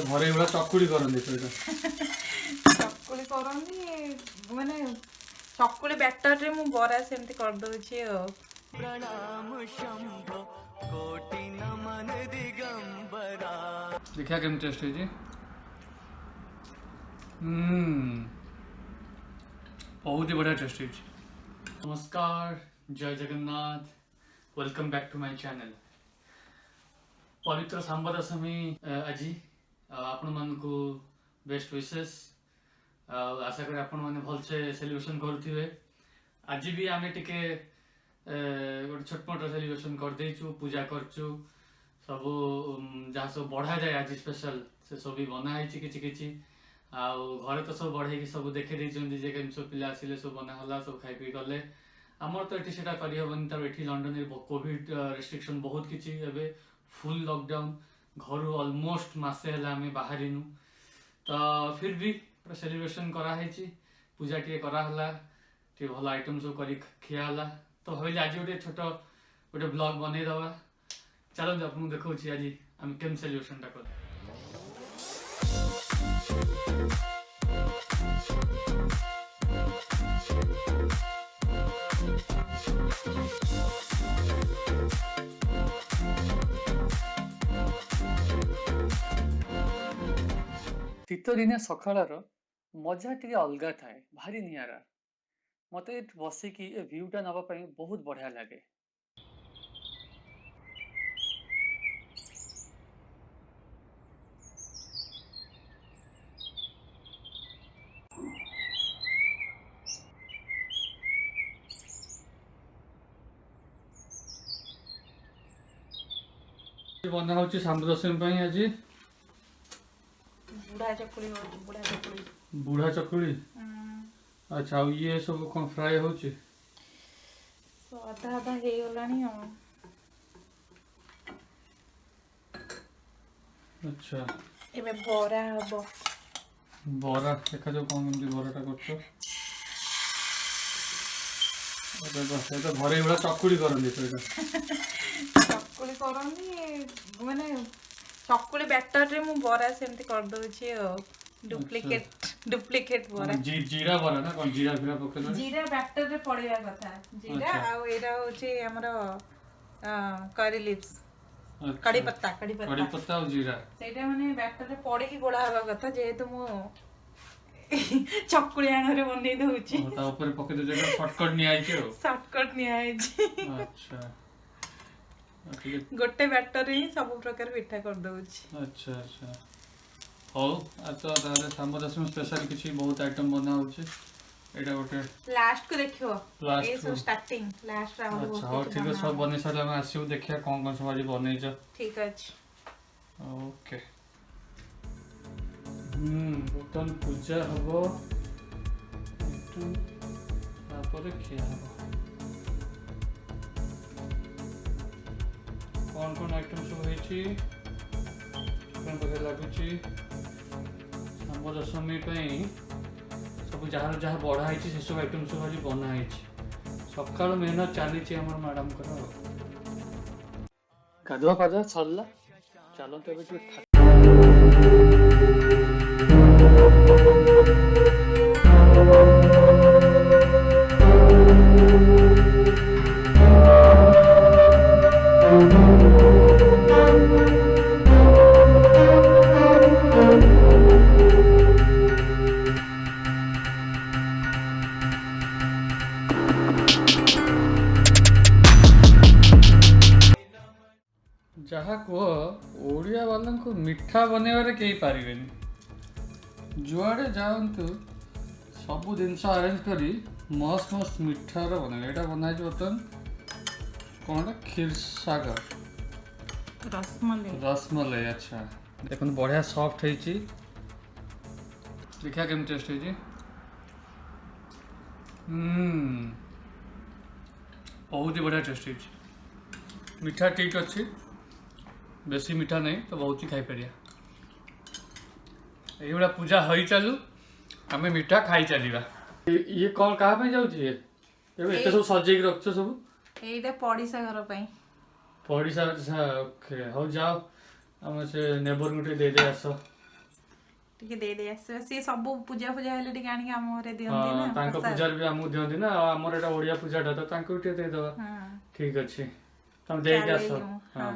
ଘरे एवढा चकुली करंदी चकुली करंदी माने चकुली बैटर रे मु बरा सेमती कर दोछि प्रणाम शंभो कोटि नमन दिगंबरा। देखा केम टेस्ट है जी। बहुत ही बढ़िया टेस्ट है। नमस्कार, जय Jagannath, welcome back to my channel. पवित्र सांबा दशमी आज आपण मान को बेस्ट विशेष। आशा करी आपण माने भल से सेलिब्रेशन करुथिबे। आज भी आमे टिके गोटे छोटमोट सेलिब्रेशन कर देचु, पूजा करचु, सब जहाँ सब बढ़ा जाए आज स्पेशल से सब भी बना है किछि किछि। घरे तो सब बढ़े कि सब देखे देइछन्ती जे केम सब पिला आसिले सब बना हला, सब खाई पी गले। आमर तो एठी सेटा करि हबनी, तर एठी लंडन रे कोविड रेस्ट्रिक्शन बहुत किछि, एबे फुल लॉकडाउन, घर ऑलमोस्ट मासे हला हमें बाहरिनु। तो फिर भी पूरा सेलिब्रेशन करा है, पूजा टे करा हला, टे भल आइटम सब करी खिया हला। तो भाई आज गोटे छोट गोटे ब्लॉग बनै दवा। चलो आपको देखा आज आम केम सेलिब्रेशन टा कर। शीत दिने सकाळर मजा टी अलग थाए, भारी नियारा। मत बसिकी ए व्यूटा नवा बहुत बढ़िया लगे। बना होची सांब दशमी आज बुढ़ा चकुली हो, बुढ़ा चकुली। बुढ़ा चकुली। अच्छा, ये सब कौन फ्राई होची? तो आधा आधा हे गलानी हो। अच्छा, एबे बरा हबो। बरा देखा जो कौन केमती बराटा करछो। अबे बस ए तो घरे एवढा चकुली करंदी चकुली करंदी माने चकुली बैटर रे मु बरा सेमती कर दोछि डुप्लीकेट बरा। जीरा बरा ना कौन? जीरा फिरा पकेला, जीरा बैटर रे पड़िया कथा। जीरा आ एरा होछि हमर करी लिव्स, कड़ी पत्ता और जीरा सेटा माने बैटर रे पड़ी की गोला हवा कथा। जेहेतु मु चकुली आना रे बनै दउछि, ता ऊपर पके दे जगह शॉर्टकट नि आइ के। शॉर्टकट नि आइ छी। अच्छा, गोटे बैटर ही सब प्रकार पिठा कर दउछि। अच्छा अच्छा, हो आ तो तारे सांब दशमी स्पेशल किछि बहुत आइटम बना होछि। एटा गोटे लास्ट को देखियो, लास्ट ए सब स्टार्टिंग लास्ट राउंड। अच्छा, हो ठीक है, सब बने सारा हम आसियो देखिया कोन कोन सब आज बनै छ। ठीक अछि, ओके। बर्तन पूजा हबो, तापर खिया हबो। कौन कौन आइटम सब होइछि, कोन बगे लागुछि सांब दशमी पई सब जहाँ जहाँ बढ़ा है से सब आइटम सब आज बना है। सकाल मेहनत चली आम मैडम गाधुआ पाधुआ सरला। चलते ए जहाँ कह ओडिया वाला को मिठा बनवार कहीं पारे। जुआड़े जातु सबू जिनस अरेंज करी मस्त मस्त मिठार बन। यहाँ बनाई बर्तन कौन क्षीर सागर रसमलाई। अच्छा, देखो बढ़िया सॉफ्ट है। देखा केम टेस्ट है। बहुत ही बढ़िया टेस्ट है। मीठा ठीक अच्छी, बेसी मीठा नहीं तो बहुत ही खाई पारिया। ये पूजा हो चलू, आम मीठा खाई चलवा। ये कौन कहाँ पे जाऊँ? ये सब सजेक रख सब एटा पड़िसा घर पई। ପଡ଼ିଶା ଓକେ ହଉ ଯାଅ ଆମ ସେ ନେବରଙ୍କୁ ଟିକେ ଦେଇଦେଇ ଆସ। ଟିକେ ଦେଇ ଆସିବା, ସିଏ ସବୁ ପୂଜା ହେଲେ ଟିକେ ଆଣିକି ଆମ ଘରେ ଦିଅନ୍ତି ନା ତାଙ୍କ ପ୍ରସାଦ। ପୂଜାରେ ବି ଆମକୁ ଦିଅନ୍ତି ନା, ଆଉ ଆମର ଏଇଟା ଓଡ଼ିଆ ପୂଜାଟା ତ ତାଙ୍କୁ ବି ଟିକେ ଦେଇଦବା। ହଁ ଠିକ ଅଛି ତମେ ଦେଇକି ଆସ। ଚାଲେଇ ମୁଁ, ହଁ ହଁ।